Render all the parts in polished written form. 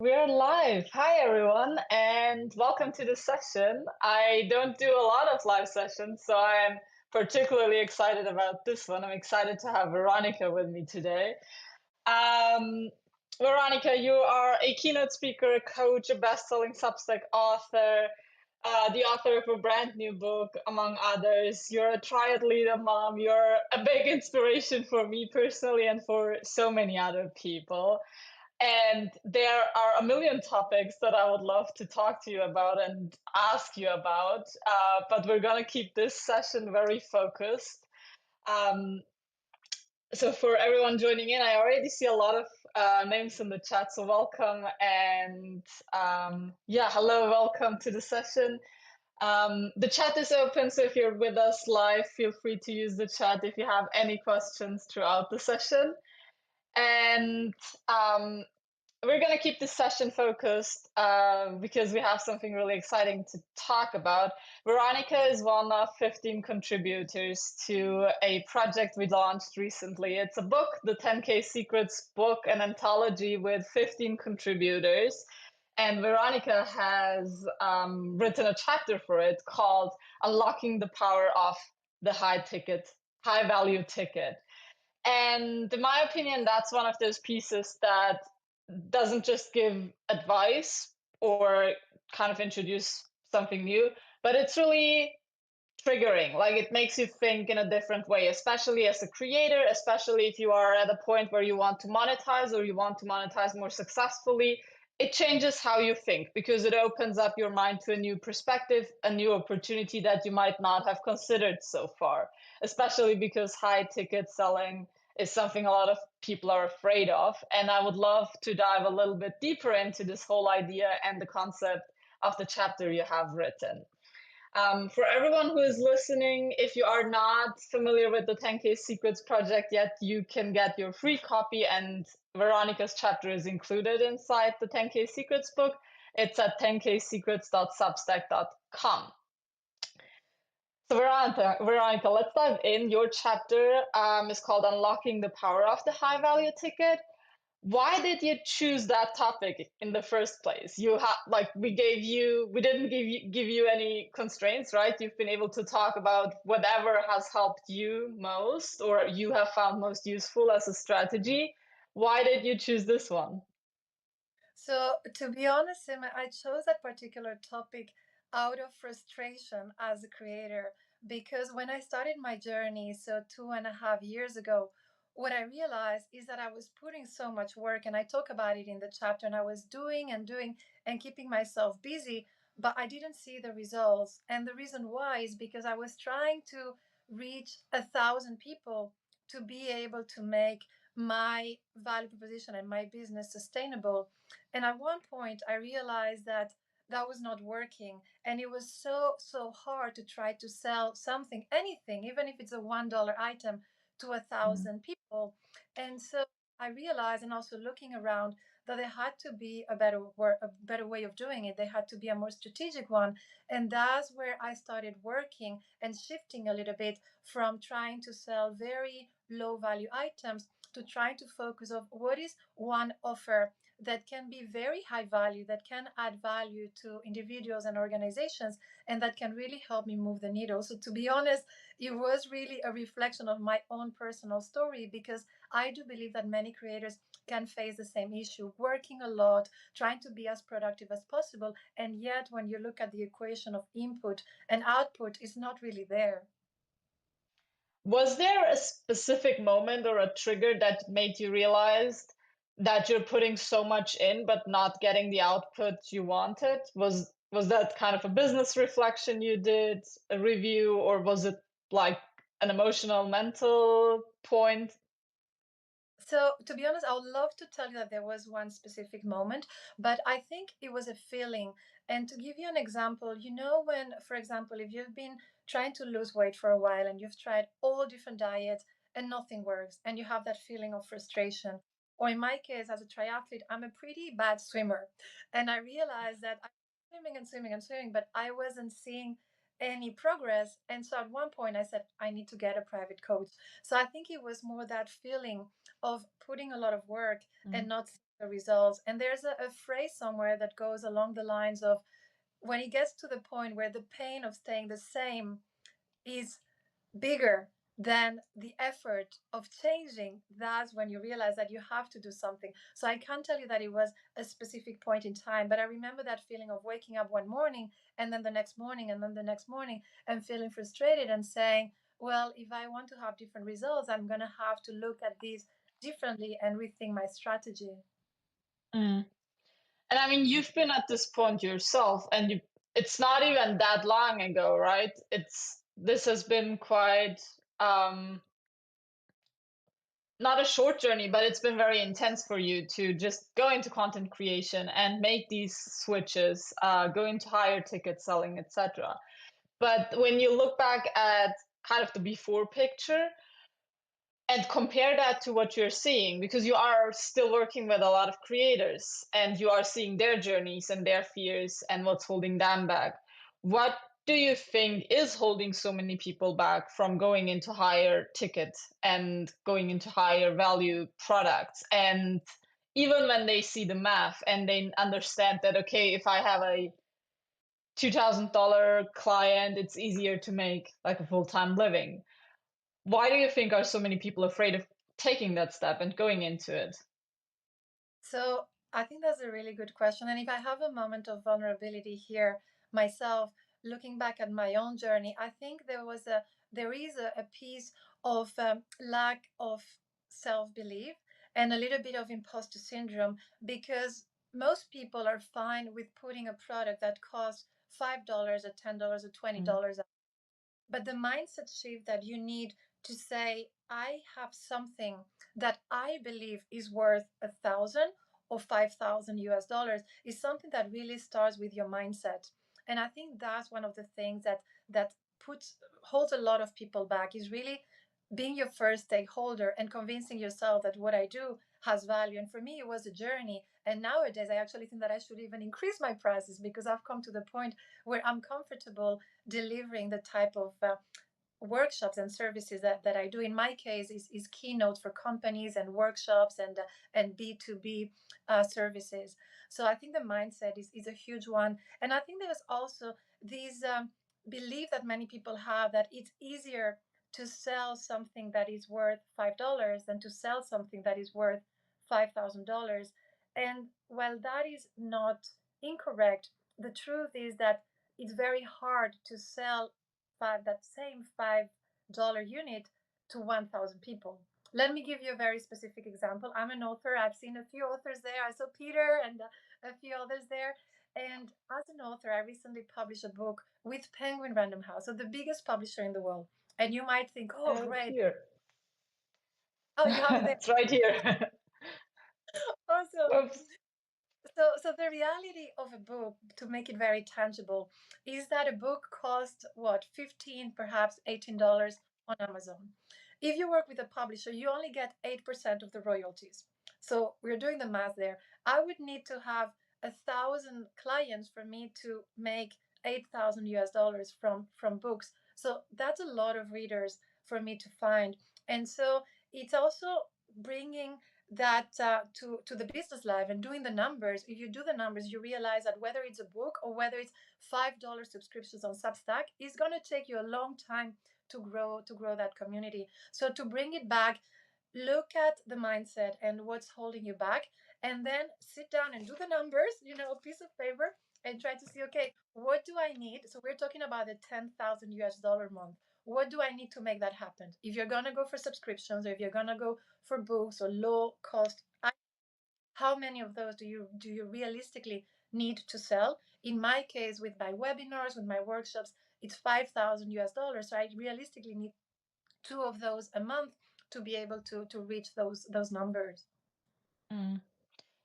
We're live. Hi, everyone, and welcome to the session. I don't do a lot of live sessions, so I'm particularly excited about this one. I'm excited to have Veronica with me today. Um, Veronica, you are a keynote speaker, a coach, a best-selling Substack author, the author of a brand new book, among others. You're a triathlete mom. You're a big inspiration for me personally and for so many other people. And there are a million topics that I would love to talk to you about and ask you about, but we're going to keep this session very focused. Um, so, for everyone joining in, I already see a lot of names in the chat, so welcome. And yeah, hello, welcome to the session. The chat is open, so if you're with us live, feel free to use the chat if you have any questions throughout the session. And we're going to keep this session focused because we have something really exciting to talk about. Veronica is one of 15 contributors to a project we launched recently. It's a book, the 10K Secrets book, an anthology with 15 contributors. And Veronica has written a chapter for it called Unlocking the Power of the High Value Ticket. And in my opinion, that's one of those pieces that doesn't just give advice or kind of introduce something new, but it's really triggering. Like it makes you think in a different way, especially as a creator, especially if you are at a point where you want to monetize or you want to monetize more successfully. It changes how you think because it opens up your mind to a new perspective, a new opportunity that you might not have considered so far, especially because high ticket selling is something a lot of people are afraid of. And I would love to dive a little bit deeper into this whole idea and the concept of the chapter you have written. For everyone who is listening, if you are not familiar with the 10K Secrets project yet, you can get your free copy, and Veronica's chapter is included inside the 10K Secrets book. It's at 10ksecrets.substack.com. So Veronica, let's dive in. Your chapter is called Unlocking the Power of the High Value Ticket. Why did you choose that topic in the first place? We didn't give you any constraints, right? You've been able to talk about whatever has helped you most or you have found most useful as a strategy. Why did you choose this one? So, to be honest, Sima, I chose that particular topic out of frustration as a creator because when I started my journey, so 2.5 years ago, what I realized is that I was putting so much work, and I talk about it in the chapter, and I was doing and doing and keeping myself busy, but I didn't see the results. And the reason why is because I was trying to reach 1,000 people to be able to make my value proposition and my business sustainable. And at one point, I realized that that was not working. And it was so hard to try to sell something, anything, even if it's a $1 item, to 1,000 people. And so I realized, and also looking around, that there had to be a better way of doing it. There had to be a more strategic one. And that's where I started working and shifting a little bit from trying to sell very low value items to trying to focus on what is one offer that can be very high value, that can add value to individuals and organizations, and that can really help me move the needle. So, to be honest, it was really a reflection of my own personal story because I do believe that many creators can face the same issue, working a lot, trying to be as productive as possible. And yet, when you look at the equation of input and output, it's not really there. Was there a specific moment or a trigger that made you realize that you're putting so much in but not getting the output you wanted? Was that kind of a business reflection you did, a review, or was it like an emotional, mental point? So, to be honest, I would love to tell you that there was one specific moment, but I think it was a feeling. And to give you an example, when, for example, if you've been trying to lose weight for a while and you've tried all different diets and nothing works, and you have that feeling of frustration. Or in my case, as a triathlete, I'm a pretty bad swimmer. And I realized that I'm swimming and swimming and swimming, but I wasn't seeing any progress. And so at one point, I said, I need to get a private coach. So I think it was more that feeling of putting a lot of work and not seeing the results. And there's a phrase somewhere that goes along the lines of, when it gets to the point where the pain of staying the same is bigger than the effort of changing, that's when you realize that you have to do something. So I can't tell you that it was a specific point in time, but I remember that feeling of waking up one morning and then the next morning and then the next morning and feeling frustrated and saying, well, if I want to have different results, I'm going to have to look at these differently and rethink my strategy. Mm. And I mean, you've been at this point yourself, and it's not even that long ago, right? This has been quite not a short journey, but it's been very intense for you to just go into content creation and make these switches, go into higher ticket selling, etc. But when you look back at kind of the before picture, and compare that to what you're seeing, because you are still working with a lot of creators and you are seeing their journeys and their fears and what's holding them back. What do you think is holding so many people back from going into higher ticket and going into higher value products? And even when they see the math and they understand that, okay, if I have a $2,000 client, it's easier to make like a full-time living. Why do you think are so many people afraid of taking that step and going into it? So I think that's a really good question. And if I have a moment of vulnerability here myself, looking back at my own journey, I think there is a piece of lack of self-belief and a little bit of imposter syndrome, because most people are fine with putting a product that costs $5 or $10 or Mm. $20, but the mindset shift that you need to say, I have something that I believe is worth 1,000 or 5,000 US dollars, is something that really starts with your mindset. And I think that's one of the things that puts holds a lot of people back, is really being your first stakeholder and convincing yourself that what I do has value. And for me, it was a journey. And nowadays, I actually think that I should even increase my prices, because I've come to the point where I'm comfortable delivering the type of workshops and services that I do. In my case, is keynote for companies and workshops and B2B services. So I think the mindset is a huge one. And I think there's also these belief that many people have, that it's easier to sell something that is worth $5 than to sell something that is worth $5,000. And while that is not incorrect, the truth is that it's very hard to sell that same $5 unit to 1,000 people. Let me give you a very specific example. I'm an author. I've seen a few authors there. I saw Peter and a few others there. And as an author, I recently published a book with Penguin Random House, so the biggest publisher in the world. And you might think, I oh, have it great. here. Oh, you have it there. It's right here. Awesome. Oops. So the reality of a book, to make it very tangible, is that a book costs what, 15, perhaps $18 on Amazon. If you work with a publisher, you only get 8% of the royalties. So we're doing the math there. I would need to have 1,000 clients for me to make 8,000 US dollars from books. So that's a lot of readers for me to find. And so it's also bringing that to the business life and doing the numbers. If you do the numbers, you realize that whether it's a book or whether it's $5 subscriptions on Substack, it's going to take you a long time to grow that community. So to bring it back, look at the mindset and what's holding you back, and then sit down and do the numbers, a piece of paper, and try to see, okay, what do I need? So we're talking about a 10,000 US dollar month. What do I need to make that happen? If you're going to go for subscriptions, or if you're going to go for books or low cost, how many of those do you realistically need to sell? In my case, with my webinars, with my workshops, it's 5,000 US dollars. So I realistically need two of those a month to be able to reach those numbers. Mm.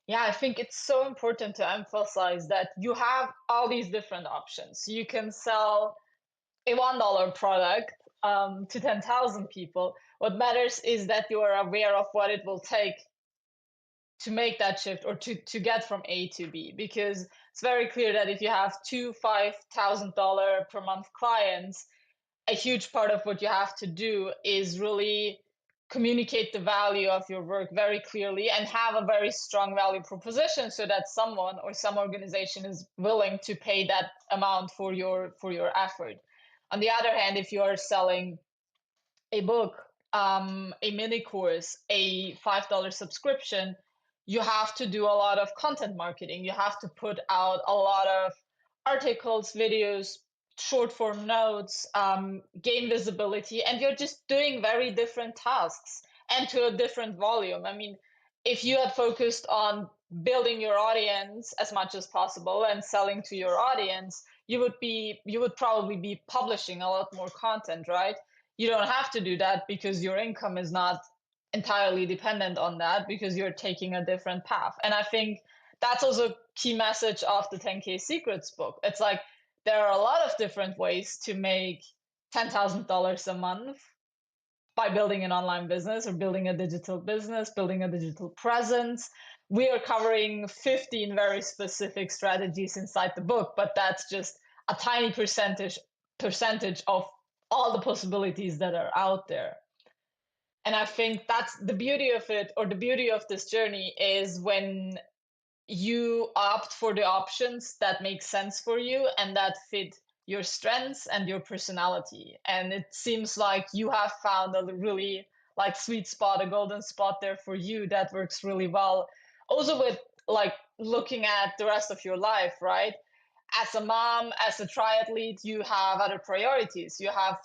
Yeah, I think it's so important to emphasize that you have all these different options. You can sell a $1 product to 10,000 people. What matters is that you are aware of what it will take to make that shift, or to get from A to B, because it's very clear that if you have two $5,000 per month clients, a huge part of what you have to do is really communicate the value of your work very clearly and have a very strong value proposition so that someone or some organization is willing to pay that amount for your effort. On the other hand, if you are selling a book, a mini course, a $5 subscription, you have to do a lot of content marketing. You have to put out a lot of articles, videos, short form notes, gain visibility, and you're just doing very different tasks and to a different volume. I mean, if you had focused on building your audience as much as possible and selling to your audience, you would probably be publishing a lot more content, right? You don't have to do that because your income is not entirely dependent on that because you're taking a different path. And I think that's also a key message of the 10K Secrets book. It's like there are a lot of different ways to make $10,000 a month by building an online business or building a digital business, building a digital presence. We are covering 15 very specific strategies inside the book, but that's just a tiny percentage of all the possibilities that are out there. And I think that's the beauty of it, or the beauty of this journey is when you opt for the options that make sense for you and that fit your strengths and your personality. And it seems like you have found a really like sweet spot, a golden spot there for you that works really well. Also with like looking at the rest of your life, right? As a mom, as a triathlete, you have other priorities. You have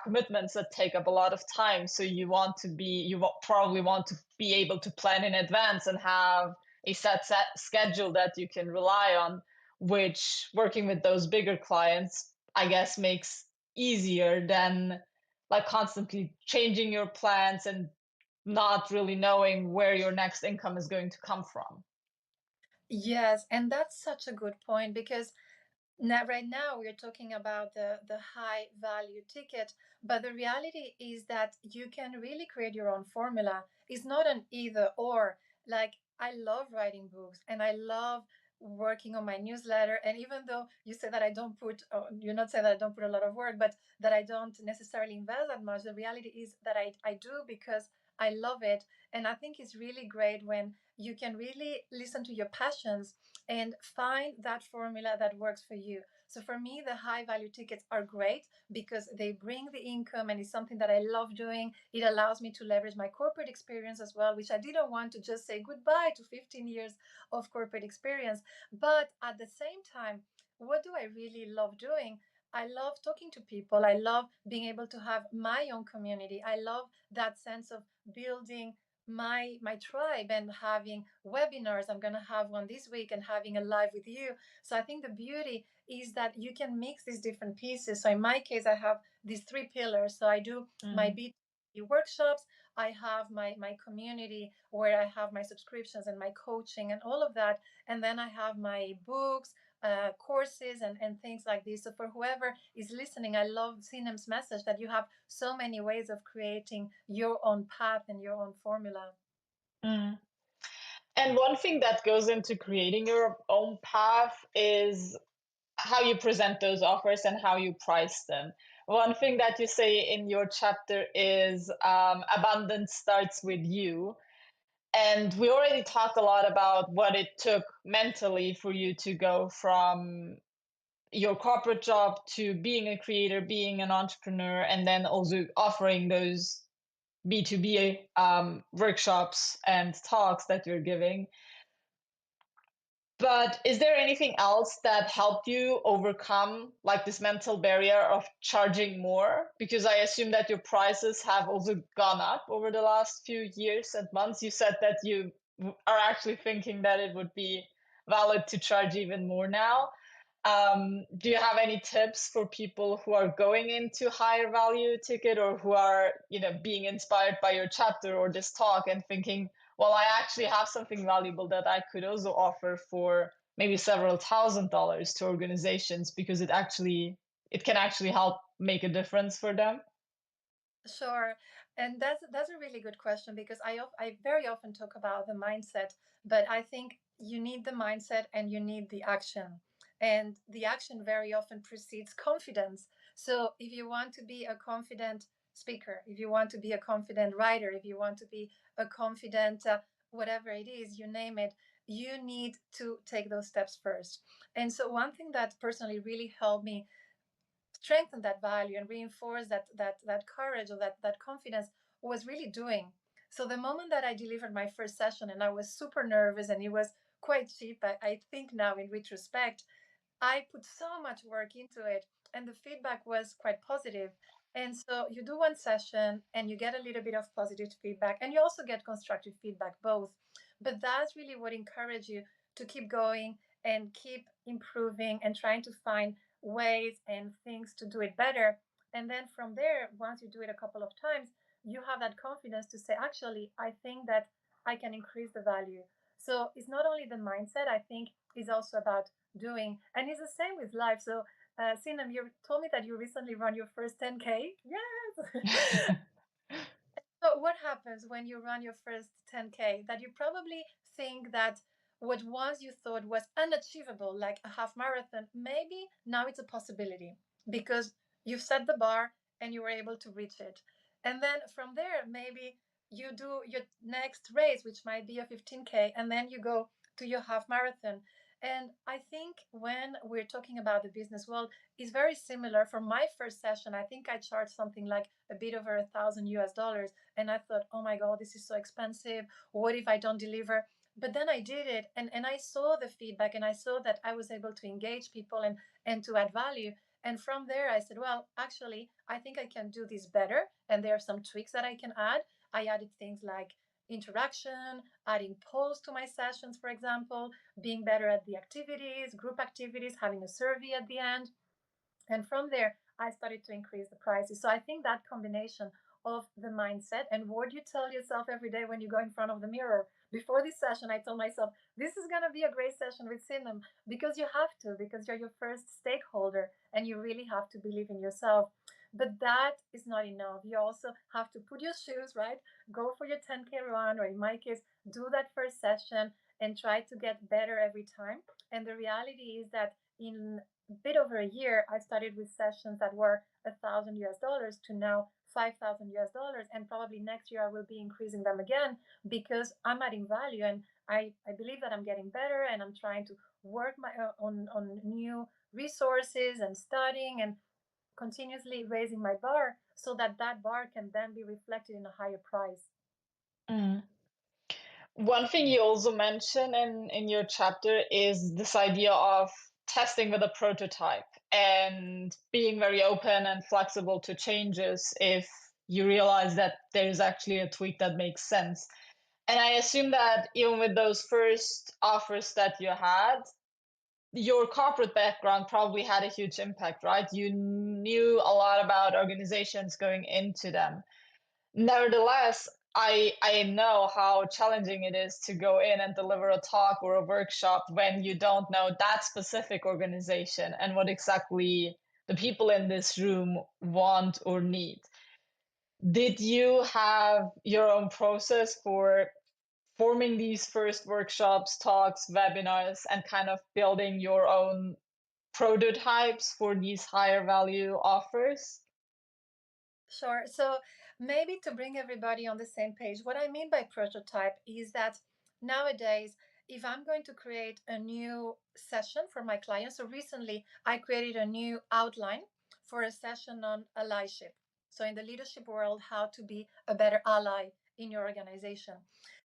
commitments that take up a lot of time. So probably want to be able to plan in advance and have a set schedule that you can rely on, which working with those bigger clients, I guess, makes easier than like constantly changing your plans and not really knowing where your next income is going to come from. Yes, and that's such a good point because now, right now, we're talking about the high value ticket, but the reality is that you can really create your own formula. It's not an either or. Like, I love writing books and I love working on my newsletter. And even though you say that I don't put, you're not saying that I don't put a lot of work, but that I don't necessarily invest that much, the reality is that I do because I love it. And I think it's really great when you can really listen to your passions and find that formula that works for you. So for me, the high value tickets are great because they bring the income and it's something that I love doing. It allows me to leverage my corporate experience as well, which I didn't want to just say goodbye to 15 years of corporate experience. But at the same time, what do I really love doing? I love talking to people. I love being able to have my own community. I love that sense of building my tribe and having webinars. I'm going to have one this week and having a live with you. So I think the beauty is that you can mix these different pieces. So in my case, I have these three pillars. So I do my B2B workshops, I have my community where I have my subscriptions and my coaching and all of that, and then I have my books, courses and things like this. So for whoever is listening, I love Sinem's message that you have so many ways of creating your own path and your own formula. Mm. And one thing that goes into creating your own path is how you present those offers and how you price them. One thing that you say in your chapter is abundance starts with you. And we already talked a lot about what it took mentally for you to go from your corporate job to being a creator, being an entrepreneur, and then also offering those B2B workshops and talks that you're giving. But is there anything else that helped you overcome like this mental barrier of charging more? Because I assume that your prices have also gone up over the last few years and months. You said that you are actually thinking that it would be valid to charge even more now. Do you have any tips for people who are going into higher value ticket or who are, being inspired by your chapter or this talk and thinking, well, I actually have something valuable that I could also offer for maybe several $1,000s to organizations because it can actually help make a difference for them? Sure, and that's a really good question because I very often talk about the mindset, but I think you need the mindset and you need the action, and the action very often precedes confidence. So if you want to be a confident speaker, if you want to be a confident writer, if you want to be a confident whatever it is, you name it, you need to take those steps first. And so one thing that personally really helped me strengthen that value and reinforce that courage or that confidence was really doing. So the moment that I delivered my first session, and I was super nervous and it was quite cheap, I think now in retrospect, I put so much work into it, and the feedback was quite positive. And so you do one session and you get a little bit of positive feedback, and you also get constructive feedback, both. But that's really what encourages you to keep going and keep improving and trying to find ways and things to do it better. And then from there, once you do it a couple of times, you have that confidence to say, actually, I think that I can increase the value. So it's not only the mindset, I think it's also about doing. And it's the same with life. So, Sinem, you told me that you recently run your first 10K. Yes. So, what happens when you run your first 10K? That you probably think that what once you thought was unachievable, like a half marathon, maybe now it's a possibility because you've set the bar and you were able to reach it. And then from there, maybe you do your next race, which might be a 15K, and then you go to your half marathon. And I think when we're talking about the business world, it's very similar. For my first session, I think I charged something like a bit over $1,000 US. And I thought, oh my God, this is so expensive. What if I don't deliver? But then I did it, and I saw the feedback, and I saw that I was able to engage people and to add value. And from there, I said, well, actually, I think I can do this better. And there are some tweaks that I can add. I added things like interaction, adding polls to my sessions, for example, being better at the activities, group activities, having a survey at the end. And from there, I started to increase the prices. So I think that combination of the mindset and what you tell yourself every day when you go in front of the mirror. Before this session, I told myself, this is going to be a great session with Sinem, because you have to, because you're your first stakeholder and you really have to believe in yourself. But that is not enough. You also have to put your shoes, right? Go for your 10K run, or in my case, do that first session and try to get better every time. And the reality is that in bit over a year, I started with sessions that were $1,000 US to now $5,000 US, and probably next year I will be increasing them again because I'm adding value, and I believe that I'm getting better, and I'm trying to work my on new resources and studying and continuously raising my bar so that that bar can then be reflected in a higher price. Mm. One thing you also mention in your chapter is this idea of testing with a prototype and being very open and flexible to changes if you realize that there's actually a tweak that makes sense. And I assume that even with those first offers that you had, your corporate background probably had a huge impact, right? You knew a lot about organizations going into them. Nevertheless, I know how challenging it is to go in and deliver a talk or a workshop when you don't know that specific organization and what exactly the people in this room want or need. Did you have your own process for forming these first workshops, talks, webinars, and kind of building your own prototypes for these higher value offers? Sure. So maybe to bring everybody on the same page, what I mean by prototype is that nowadays, if I'm going to create a new session for my clients, so recently I created a new outline for a session on allyship. So in the leadership world, how to be a better ally in your organization.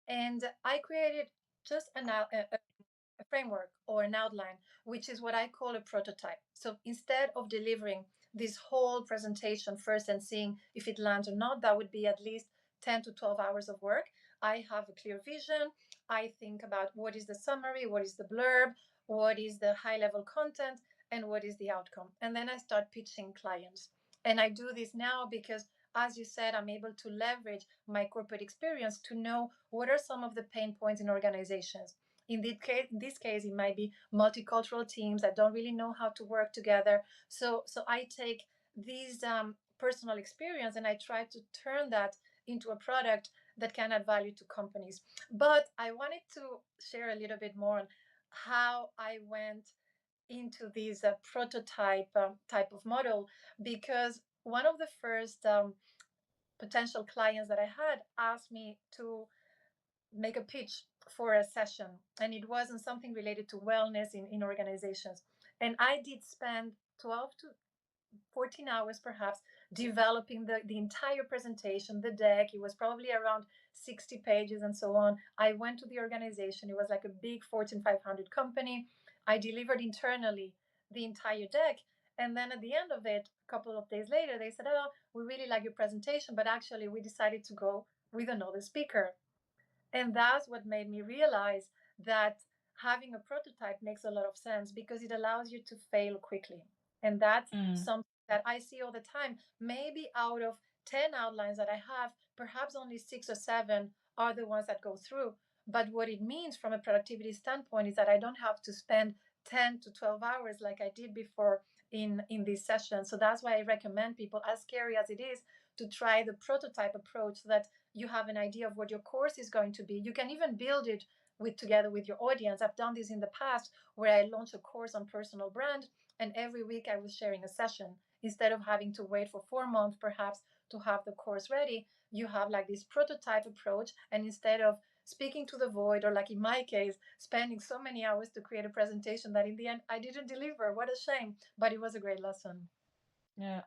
And I created just a framework or an outline, which is what I call a prototype. So instead of delivering this whole presentation first and seeing if it lands or not, that would be at least 10 to 12 hours of work. I have a clear vision. I think about what is the summary, what is the blurb, what is the high level content, and what is the outcome. And then I start pitching clients. And I do this now because, as you said, I'm able to leverage my corporate experience to know what are some of the pain points in organizations. In this case, it might be multicultural teams that don't really know how to work together. So I take these personal experience and I try to turn that into a product that can add value to companies. But I wanted to share a little bit more on how I went into this prototype type of model, because one of the first potential clients that I had asked me to make a pitch for a session, and it wasn't something related to wellness in organizations. And I did spend 12 to 14 hours perhaps developing the entire presentation, the deck. It was probably around 60 pages and so on. I went to the organization. It was like a big Fortune 500 company. I delivered internally the entire deck. And then at the end of it, a couple of days later, they said, "Oh, we really like your presentation, but actually we decided to go with another speaker." And that's what made me realize that having a prototype makes a lot of sense because it allows you to fail quickly. And that's Mm. something that I see all the time. Maybe out of 10 outlines that I have, perhaps only 6 or 7 are the ones that go through. But what it means from a productivity standpoint is that I don't have to spend 10 to 12 hours like I did before in this session. So that's why I recommend people, as scary as it is, to try the prototype approach so that you have an idea of what your course is going to be. You can even build it together with your audience. I've done this in the past where I launched a course on personal brand, and every week I was sharing a session. Instead of having to wait for 4 months perhaps to have the course ready, you have like this prototype approach, and instead of speaking to the void, or like in my case, spending so many hours to create a presentation that in the end I didn't deliver. What a shame, but it was a great lesson. Yeah.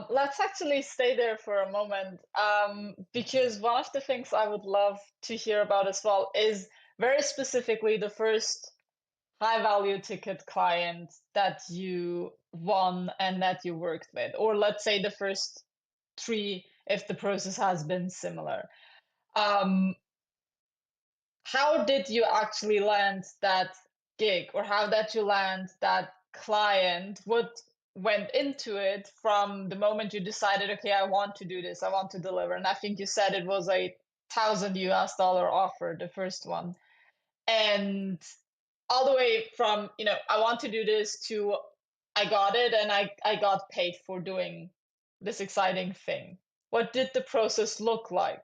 Let's actually stay there for a moment, because one of the things I would love to hear about as well is very specifically the first high value ticket client that you won and that you worked with, or let's say the first three if the process has been similar. Um, how did you actually land that gig, or how did you land that client? What went into it from the moment you decided, okay, I want to do this, I want to deliver? And I think you said it was a $1,000 offer, the first one. And all the way from, I want to do this to I got it and I got paid for doing this exciting thing. What did the process look like?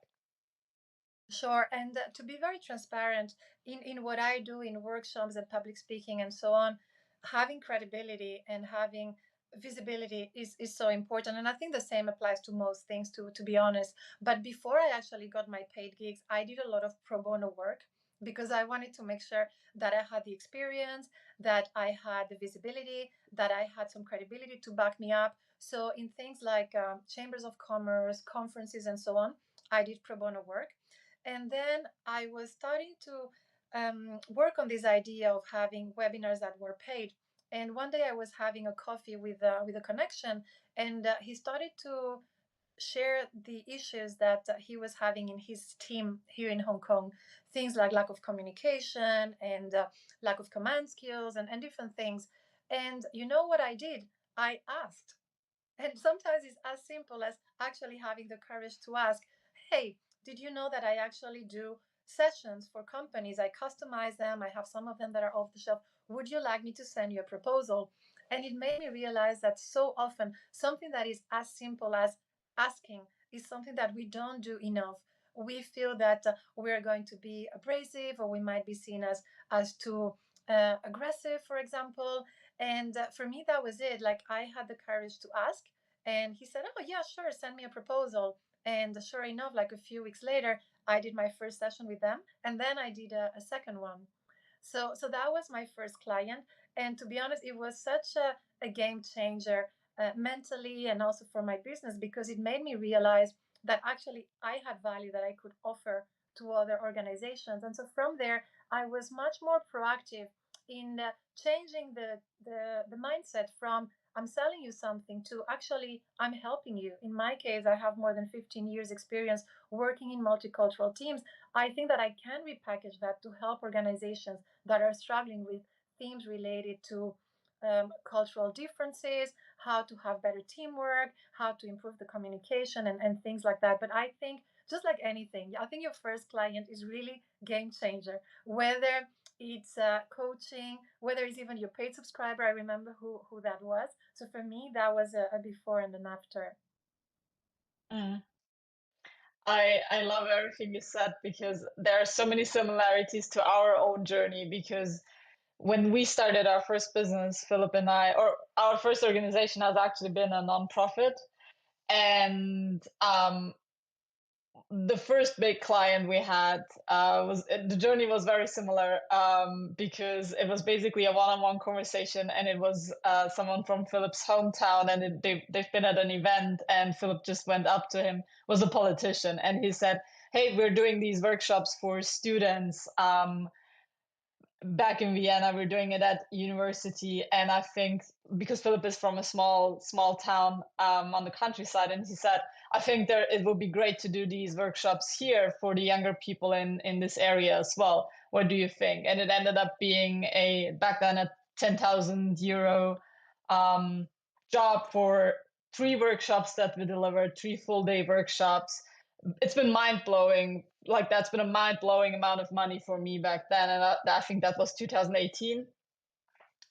Sure. And to be very transparent in what I do in workshops and public speaking and so on, having credibility and having visibility is so important. And I think the same applies to most things, to be honest. But before I actually got my paid gigs, I did a lot of pro bono work because I wanted to make sure that I had the experience, that I had the visibility, that I had some credibility to back me up. So in things like chambers of commerce, conferences, and so on, I did pro bono work. And then I was starting to work on this idea of having webinars that were paid. And one day I was having a coffee with a connection, and he started to share the issues that he was having in his team here in Hong Kong. Things like lack of communication and lack of command skills and different things. And you know what I did? I asked. And sometimes it's as simple as actually having the courage to ask, "Hey, did you know that I actually do sessions for companies? I customize them. I have some of them that are off the shelf. Would you like me to send you a proposal?" And it made me realize that so often something that is as simple as asking is something that we don't do enough. We feel that we're going to be abrasive, or we might be seen as too aggressive, for example. And for me, that was it. Like, I had the courage to ask, and he said, "Oh, yeah, sure, send me a proposal." And sure enough, like a few weeks later, I did my first session with them, and then I did a second one. So that was my first client. And to be honest, it was such a game changer mentally and also for my business, because it made me realize that actually I had value that I could offer to other organizations. And so from there, I was much more proactive in changing the mindset from "I'm selling you something" to actually "I'm helping you." In my case, I have more than 15 years experience working in multicultural teams. I think that I can repackage that to help organizations that are struggling with themes related to cultural differences, how to have better teamwork, how to improve the communication, and things like that. But I think, just like anything, I think your first client is really game changer. Whether it's coaching, whether it's even your paid subscriber. I remember who that was. So for me, that was a before and an after. Mm. I love everything you said because there are so many similarities to our own journey. Because when we started our first business, Philip and I, or our first organization has actually been a nonprofit. And the first big client we had was the journey was very similar, because it was basically a one-on-one conversation, and it was someone from Philip's hometown, and they've been at an event, and Philip just went up to him, was a politician, and he said, "Hey, we're doing these workshops for students." Back in Vienna, we're doing it at university, and I think because Philip is from a small town on the countryside, and he said, I think there it would be great to do these workshops here for the younger people in this area as well. What do you think? And it ended up being a back then a 10,000 euro um, job for 3 workshops that we delivered, 3 full-day workshops. It's been mind blowing. Like that's been a mind blowing amount of money for me back then, and I think that was 2018.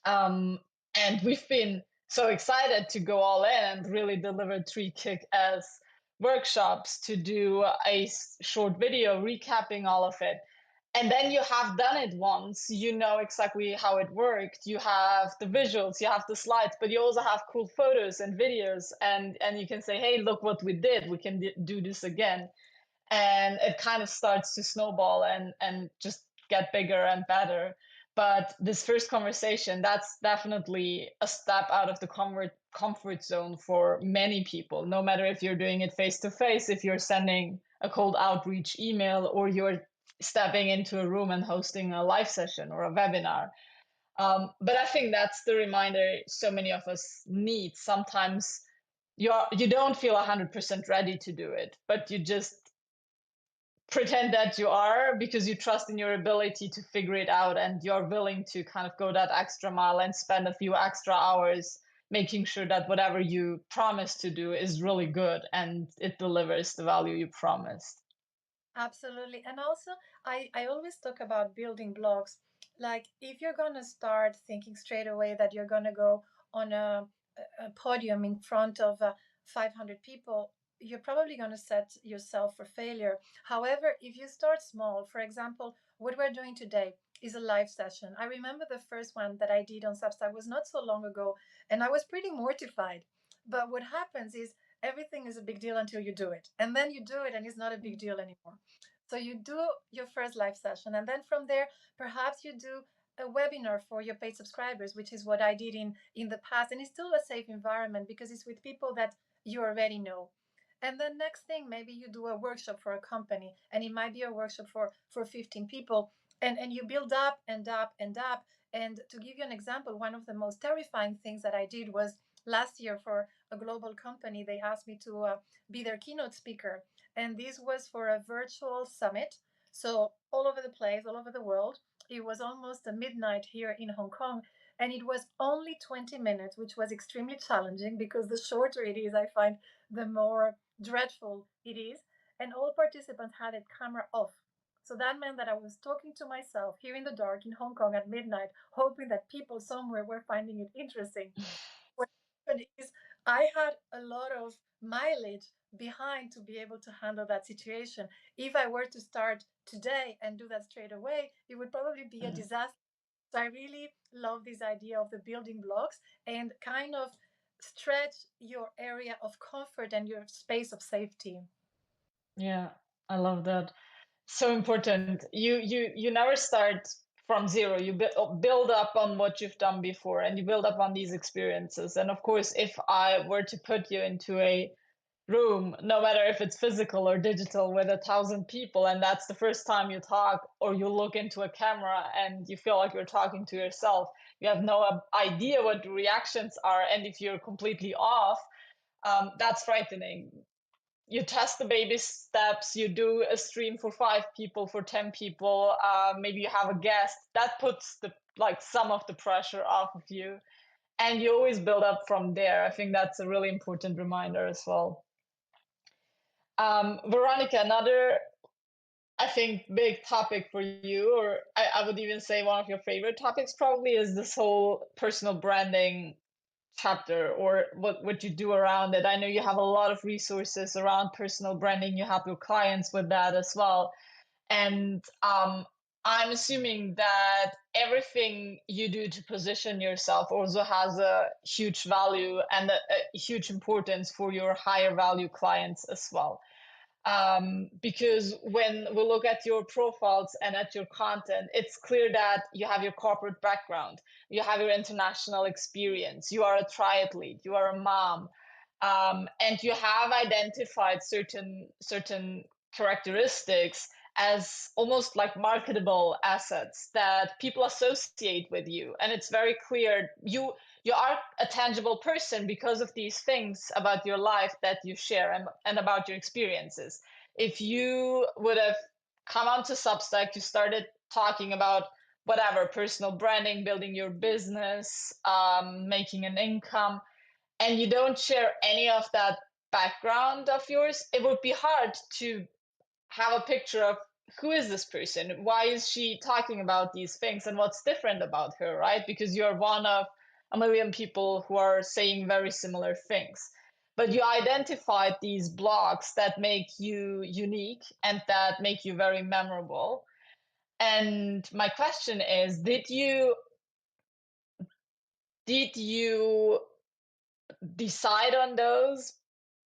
Um, and we've been so excited to go all in and really deliver 3 kick-ass workshops to do a short video recapping all of it. And then you have done it once, you know exactly how it worked. You have the visuals, you have the slides, but you also have cool photos and videos, and you can say, hey, look what we did. We can do this again, and it kind of starts to snowball and just get bigger and better. But this first conversation, that's definitely a step out of the comfort zone for many people, no matter if you're doing it face to face, if you're sending a cold outreach email, or you're stepping into a room and hosting a live session or a webinar. But I think that's the reminder so many of us need. Sometimes you don't feel 100% ready to do it, but you just pretend that you are, because you trust in your ability to figure it out, and you're willing to kind of go that extra mile and spend a few extra hours making sure that whatever you promise to do is really good and it delivers the value you promised. Absolutely. And also, I always talk about building blocks. Like, if you're going to start thinking straight away that you're going to go on a podium in front of 500 people, you're probably going to set yourself for failure. However, if you start small, for example, what we're doing today is a live session. I remember the first one that I did on Substack was not so long ago, and I was pretty mortified. But what happens is everything is a big deal until you do it. And then you do it, and it's not a big deal anymore. So you do your first live session, and then from there, perhaps you do a webinar for your paid subscribers, which is what I did in the past. And it's still a safe environment because it's with people that you already know. And then next thing, maybe you do a workshop for a company, and it might be a workshop for 15 people, and you build up and up and up. And to give you an example, one of the most terrifying things that I did was last year for a global company. They asked me to be their keynote speaker, and this was for a virtual summit. So all over the place, all over the world. It was almost a midnight here in Hong Kong, and it was only 20 minutes, which was extremely challenging because the shorter it is, I find, the more dreadful it is. And all participants had a camera off. So that meant that I was talking to myself here in the dark in Hong Kong at midnight, hoping that people somewhere were finding it interesting. What happened is I had a lot of mileage behind to be able to handle that situation. If I were to start today and do that straight away, it would probably be a disaster. So I really love this idea of the building blocks and kind of stretch your area of comfort and your space of safety. Yeah, I love that. So important. You never start from zero. You build up on what you've done before, and you build up on these experiences. And of course, if I were to put you into a room, no matter if it's physical or digital, with 1,000 people, and that's the first time you talk, or you look into a camera and you feel like you're talking to yourself, you have no idea what the reactions are, and if you're completely off, that's frightening. You test the baby steps, you do a stream for 5 people, for 10 people, maybe you have a guest, that puts the like some of the pressure off of you, and you always build up from there. I think that's a really important reminder as well. Veronica, another, I think, big topic for you, or I would even say one of your favorite topics probably, is this whole personal branding chapter, or what you do around it. I know you have a lot of resources around personal branding. You help your clients with that as well. And I'm assuming that everything you do to position yourself also has a huge value and a huge importance for your higher value clients as well. Because when we look at your profiles and at your content, it's clear that you have your corporate background, you have your international experience, you are a triathlete, you are a mom, and you have identified certain characteristics as almost like marketable assets that people associate with you, and it's very clear you are a tangible person because of these things about your life that you share, and about your experiences. If you would have come onto Substack, you started talking about whatever, personal branding, building your business, making an income, and you don't share any of that background of yours, it would be hard to have a picture of who is this person? Why is she talking about these things? And what's different about her, right? Because you're one of a million people who are saying very similar things. But you identified these blocks that make you unique and that make you very memorable. And my question is, did you decide on those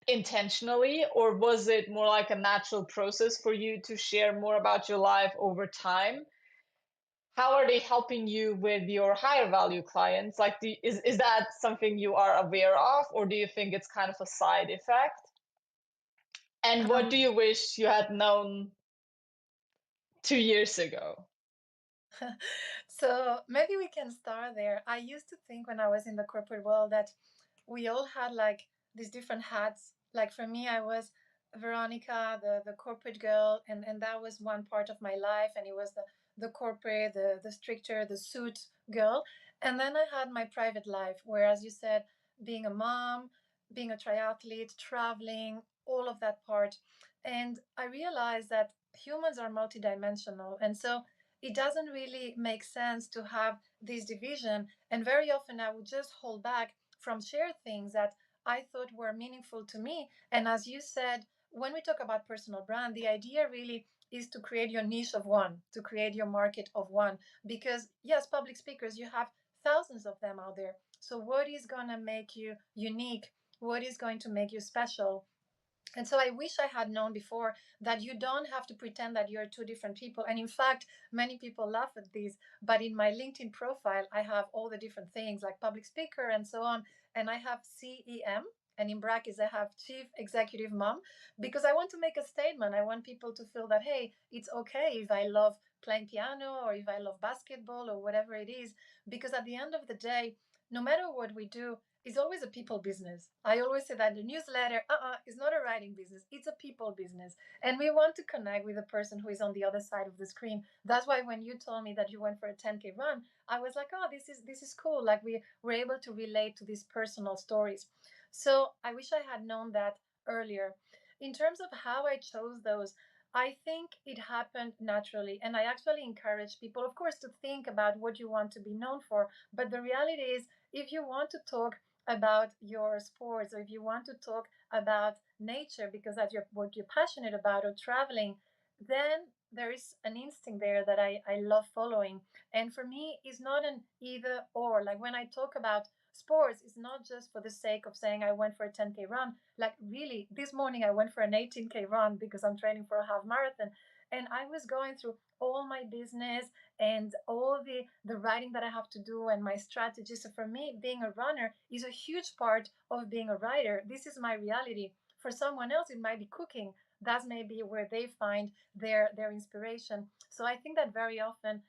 intentionally, or was it more like a natural process for you to share more about your life over time? How are they helping you with your higher value clients? Like, is that something you are aware of, or do you think it's kind of a side effect? And what Um, do you wish you had known 2 years ago? so maybe we can start there. I used to think when I was in the corporate world that we all had like these different hats. Like for me, I was Veronica, the corporate girl, and that was one part of my life, and it was the corporate, the stricter, the suit girl. And then I had my private life, where, as you said, being a mom, being a triathlete, traveling, all of that part. And I realized that humans are multidimensional, and so it doesn't really make sense to have this division. And very often I would just hold back from share things that I thought were meaningful to me. And as you said, when we talk about personal brand, the idea really is to create your niche of one, to create your market of one. Because yes, public speakers, you have thousands of them out there. So what is going to make you unique? What is going to make you special? And so I wish I had known before that you don't have to pretend that you're two different people. And in fact, many people laugh at this, but in my LinkedIn profile, I have all the different things like public speaker and so on. And I have CEM, and in brackets, I have Chief Executive Mom, because I want to make a statement. I want people to feel that, hey, it's okay if I love playing piano or if I love basketball or whatever it is, because at the end of the day, no matter what we do, it's always a people business. I always say that the newsletter is not a writing business, it's a people business. And we want to connect with the person who is on the other side of the screen. That's why when you told me that you went for a 10K run, I was like, oh, this is cool. Like we were able to relate to these personal stories. So I wish I had known that earlier. In terms of how I chose those, I think it happened naturally. And I actually encourage people, of course, to think about what you want to be known for. But the reality is, if you want to talk about your sports, or if you want to talk about nature because that's what you're passionate about, or traveling, then there is an instinct there that I love following. And for me, it's not an either or. Like when I talk about sports, it's not just for the sake of saying I went for a 10K run. Like really, this morning I went for an 18K run because I'm training for a half marathon. And I was going through all my business and all the writing that I have to do and my strategy. So for me, being a runner is a huge part of being a writer. This is my reality. For someone else, it might be cooking. That's maybe where they find their inspiration. So I think that very often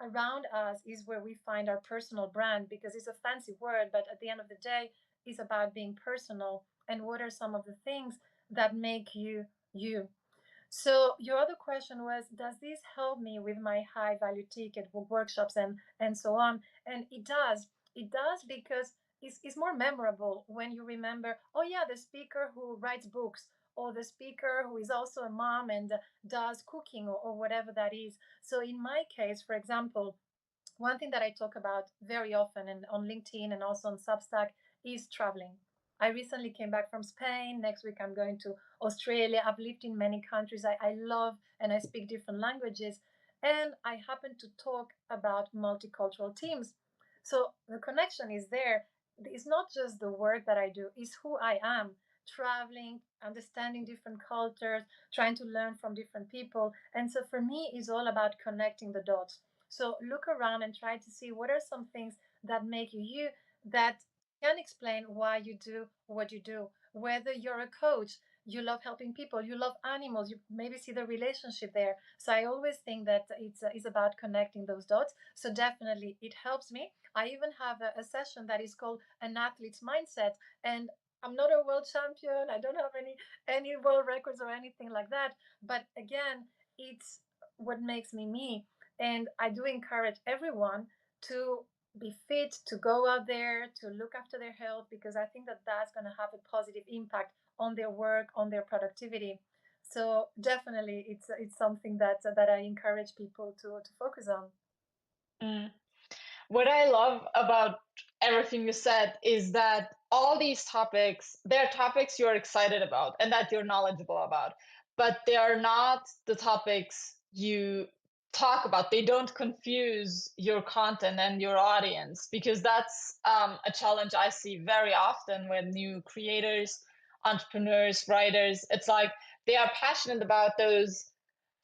around us is where we find our personal brand, because it's a fancy word, but at the end of the day, it's about being personal and what are some of the things that make you you. So your other question was, does this help me with my high value ticket workshops and so on? And it does. It does because it's more memorable when you remember, oh yeah, the speaker who writes books, or the speaker who is also a mom and does cooking, or whatever that is. So in my case, for example, one thing that I talk about very often and on LinkedIn and also on Substack is traveling. I recently came back from Spain. Next week, I'm going to Australia. I've lived in many countries. I love and I speak different languages. And I happen to talk about multicultural teams. So the connection is there. It's not just the work that I do, it's who I am, traveling, understanding different cultures, trying to learn from different people. And so for me, it's all about connecting the dots. So look around and try to see what are some things that make you you, that can explain why you do what you do. Whether you're a coach, you love helping people, you love animals, you maybe see the relationship there. So I always think that it's about connecting those dots. So definitely it helps me. I even have a session that is called an athlete's mindset, and I'm not a world champion, I don't have any world records or anything like that, but again, it's what makes me me. And I do encourage everyone to be fit, to go out there, to look after their health, because I think that that's going to have a positive impact on their work, on their productivity. So definitely, it's something that I encourage people to focus on. Mm. What I love about everything you said is that all these topics, they're topics you're excited about and that you're knowledgeable about, but they are not the topics you talk about. They don't confuse your content and your audience, because that's a challenge I see very often with new creators, entrepreneurs, writers. It's like they are passionate about those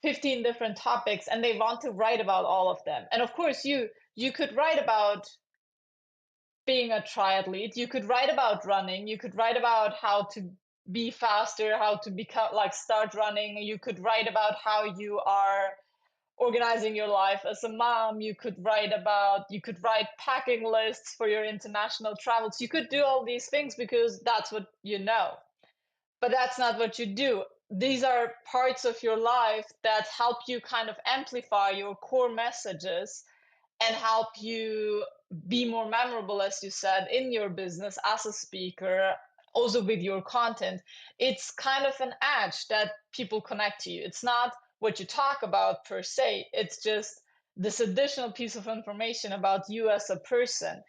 15 different topics and they want to write about all of them. And of course, you could write about being a triathlete, you could write about running, you could write about how to be faster, how to become like start running, you could write about how you are organizing your life as a mom, you could write packing lists for your international travels. You could do all these things because that's what you know. But that's not what you do. These are parts of your life that help you kind of amplify your core messages and help you be more memorable, as you said, in your business as a speaker, also with your content. It's kind of an edge that people connect to you. It's not what you talk about per se, it's just this additional piece of information about you as a person.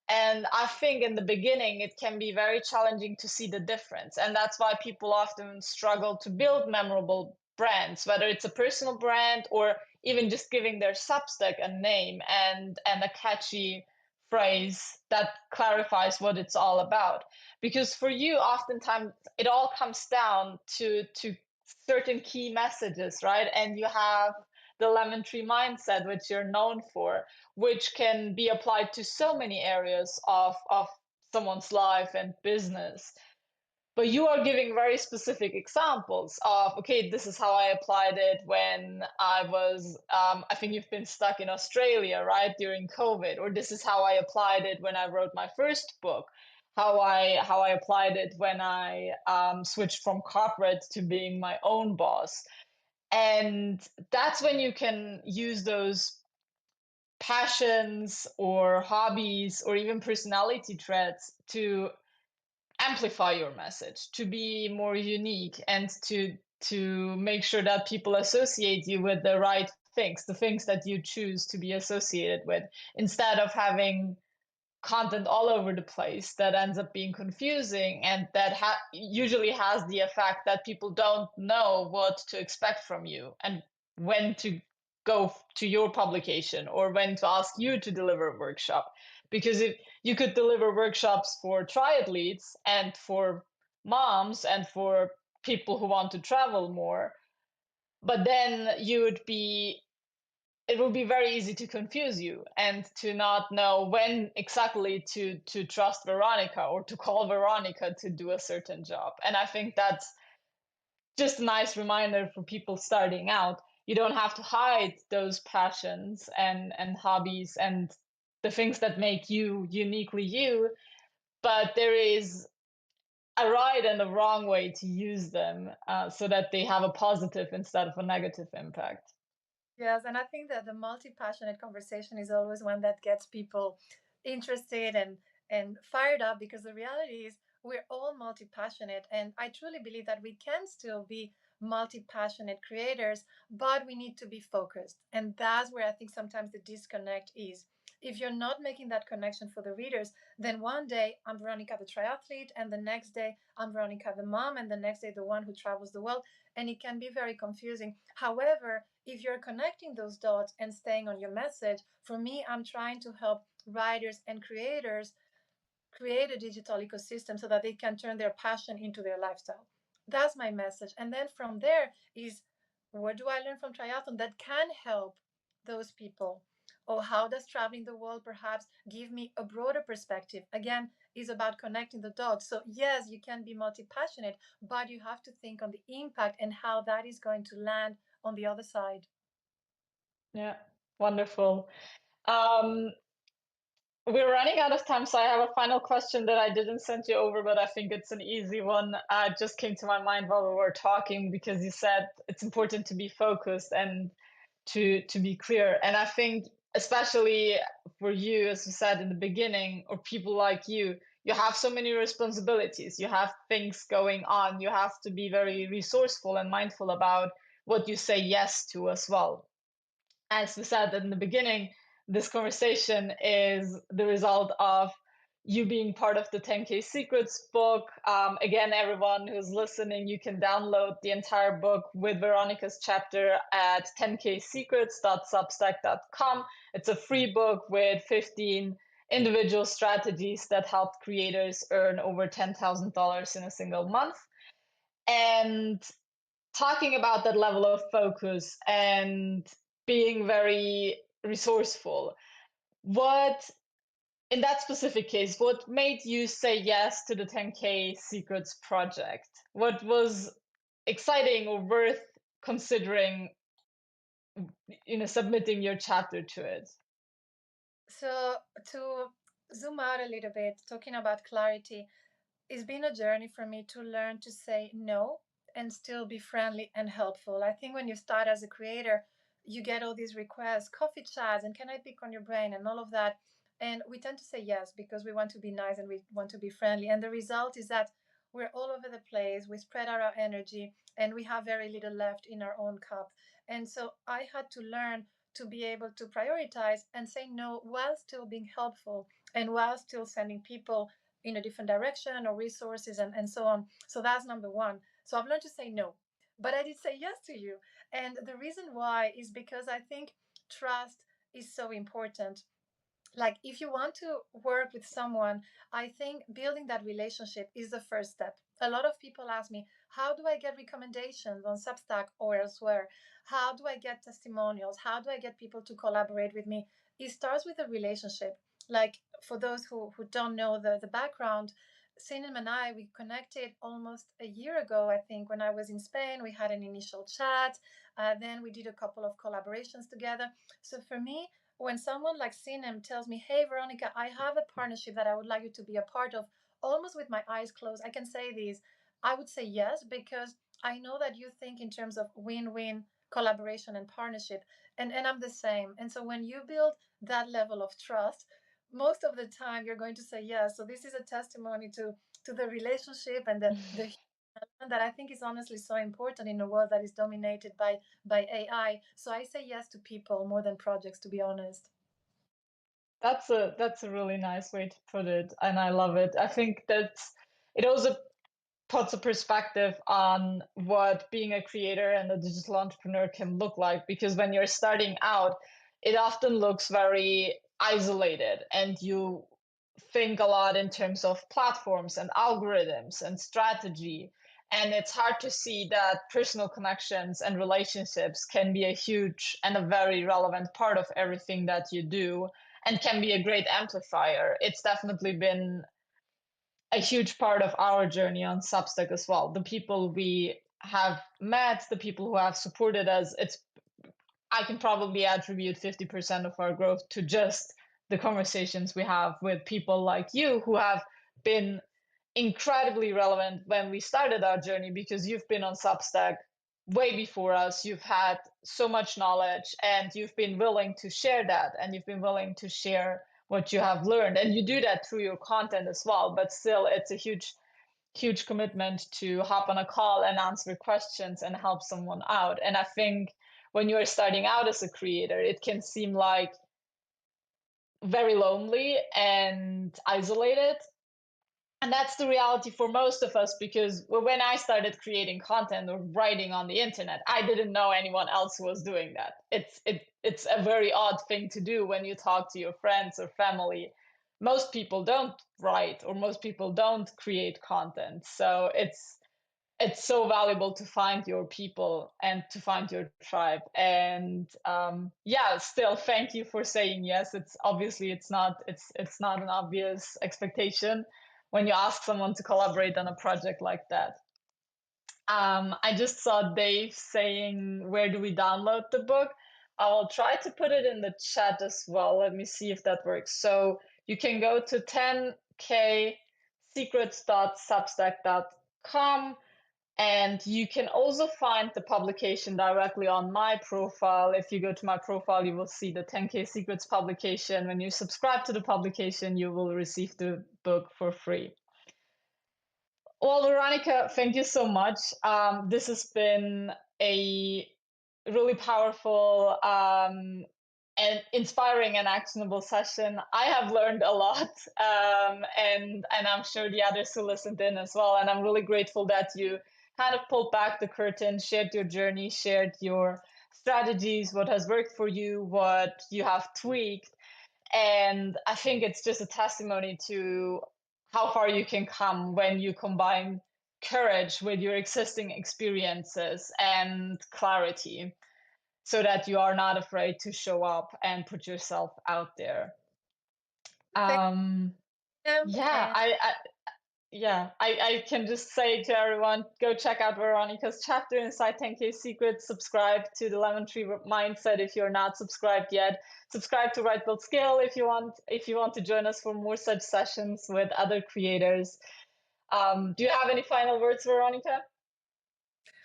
And I think in the beginning, it can be very challenging to see the difference. And that's why people often struggle to build memorable brands, whether it's a personal brand or even just giving their Substack a name and a catchy phrase that clarifies what it's all about. Because for you, oftentimes it all comes down to certain key messages, right? And you have the lemon tree mindset, which you're known for, which can be applied to so many areas of someone's life and business. But you are giving very specific examples of, okay, this is how I applied it when I was, I think you've been stuck in Australia, right, during COVID, or this is how I applied it when I wrote my first book, how I applied it when I switched from corporate to being my own boss. And that's when you can use those passions or hobbies or even personality traits to amplify your message, to be more unique, and to make sure that people associate you with the right things, the things that you choose to be associated with, instead of having content all over the place that ends up being confusing and that usually has the effect that people don't know what to expect from you and when to go to your publication or when to ask you to deliver a workshop. Because if you could deliver workshops for triathletes and for moms and for people who want to travel more, but then you would be it will be very easy to confuse you and to not know when exactly to trust Veronica or to call Veronica to do a certain job. And I think that's just a nice reminder for people starting out. You don't have to hide those passions and hobbies and the things that make you uniquely you, but there is a right and a wrong way to use them so that they have a positive instead of a negative impact. Yes, and I think that the multi-passionate conversation is always one that gets people interested and fired up, because the reality is we're all multi-passionate, and I truly believe that we can still be multi-passionate creators, but we need to be focused. And that's where I think sometimes the disconnect is. if you're not making that connection for the readers, then one day I'm Veronica the triathlete, and the next day I'm Veronica the mom, and the next day the one who travels the world, and it can be very confusing. However, if you're connecting those dots and staying on your message, for me, I'm trying to help writers and creators create a digital ecosystem so that they can turn their passion into their lifestyle. That's my message. And then from there is, what do I learn from triathlon that can help those people? Or how does traveling the world perhaps give me a broader perspective? Again, is about connecting the dots. So yes, you can be multi-passionate, but you have to think on the impact and how that is going to land on the other side. Yeah, wonderful. Um, we're running out of time, so I have a final question that I didn't send you over, but I think it's an easy one. It just came to my mind while we were talking because you said it's important to be focused and to be clear. And I think especially for you, as you said in the beginning, or people like you have so many responsibilities. You have things going on. You have to be very resourceful and mindful about what you say yes to as well. As we said in the beginning, this conversation is the result of you being part of the 10K Secrets book. Again, everyone who's listening, you can download the entire book with Veronica's chapter at 10ksecrets.substack.com. It's a free book with 15 individual strategies that help creators earn over $10,000 in a single month. And talking about that level of focus and being very resourceful, what in that specific case, what made you say yes to the 10K Secrets project? What was exciting or worth considering, submitting your chapter to it? So to zoom out a little bit, talking about clarity, it's been a journey for me to learn to say no and still be friendly and helpful. I think when you start as a creator, you get all these requests, coffee chats, and can I pick on your brain and all of that. And we tend to say yes because we want to be nice and we want to be friendly. And the result is that we're all over the place, we spread out our energy, and we have very little left in our own cup. And so I had to learn to be able to prioritize and say no while still being helpful and while still sending people in a different direction or resources and so on. So that's number one. So I've learned to say no, but I did say yes to you. And the reason why is because I think trust is so important. Like if you want to work with someone, I think building that relationship is the first step. A lot of people ask me, how do I get recommendations on Substack or elsewhere? How do I get testimonials? How do I get people to collaborate with me? It starts with a relationship. Like for those who don't know the background, Sinem and I, we connected almost a year ago, I think, when I was in Spain. We had an initial chat. Then we did a couple of collaborations together. So for me, when someone like Sinem tells me, hey, Veronica, I have a partnership that I would like you to be a part of, almost with my eyes closed, I can say this. I would say yes, because I know that you think in terms of win win collaboration and partnership. And I'm the same. And so when you build that level of trust, most of the time you're going to say yes. So this is a testimony to the relationship and the that I think is honestly so important in a world that is dominated by AI. So I say yes to people more than projects, to be honest. That's a really nice way to put it, and I love it. I think that's it also puts a perspective on what being a creator and a digital entrepreneur can look like, because when you're starting out, it often looks very isolated and you think a lot in terms of platforms and algorithms and strategy, and it's hard to see that personal connections and relationships can be a huge and a very relevant part of everything that you do and can be a great amplifier. It's definitely been a huge part of our journey on Substack as well. The people we have met, the people who have supported us, it's I can probably attribute 50% of our growth to just the conversations we have with people like you who have been incredibly relevant when we started our journey, because you've been on Substack way before us. You've had so much knowledge and you've been willing to share that, and you've been willing to share what you have learned. And you do that through your content as well. But still, it's a huge commitment to hop on a call and answer questions and help someone out. And I think when you're starting out as a creator, it can seem like very lonely and isolated. And that's the reality for most of us, because when I started creating content or writing on the internet, I didn't know anyone else was doing that. It's a very odd thing to do when you talk to your friends or family. Most people don't write, or most people don't create content. So it's so valuable to find your people and to find your tribe. And yeah, still thank you for saying yes. It's obviously it's not an obvious expectation when you ask someone to collaborate on a project like that. I just saw Dave saying, where do we download the book? I will try to put it in the chat as well. Let me see if that works. So you can go to 10ksecrets.substack.com, and you can also find the publication directly on my profile. If you go to my profile, you will see the 10K Secrets publication. When you subscribe to the publication, you will receive the book for free. Well, Veronica, thank you so much. This has been a really powerful and inspiring and actionable session. I have learned a lot, and I'm sure the others who listened in as well. And I'm really grateful that you kind of pulled back the curtain, shared your journey, shared your strategies, what has worked for you, what you have tweaked. And I think it's just a testimony to how far you can come when you combine courage with your existing experiences and clarity, so that you are not afraid to show up and put yourself out there. Thank Um, you. yeah, I can just say to everyone, go check out Veronica's chapter inside 10K Secrets. Subscribe to the Lemon Tree Mindset if you're not subscribed yet. Subscribe to Write Build Scale if you want. If you want to join us for more such sessions with other creators. Do you have any final words, Veronica?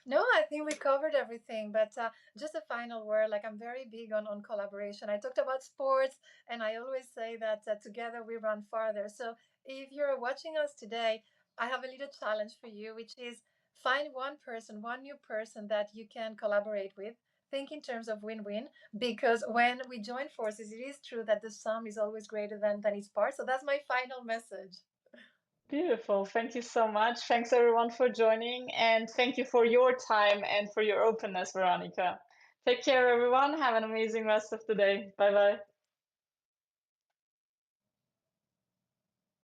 No, I think we covered everything, but just a final word. Like, I'm very big on collaboration. I talked about sports, and I always say that together we run farther. So if you're watching us today, I have a little challenge for you, which is find one person, one new person that you can collaborate with. Think in terms of win-win, because when we join forces, it is true that the sum is always greater than its part. So that's my final message. Beautiful. Thank you so much. Thanks everyone for joining, and thank you for your time and for your openness, Veronica. Take care, everyone. Have an amazing rest of the day. Bye bye.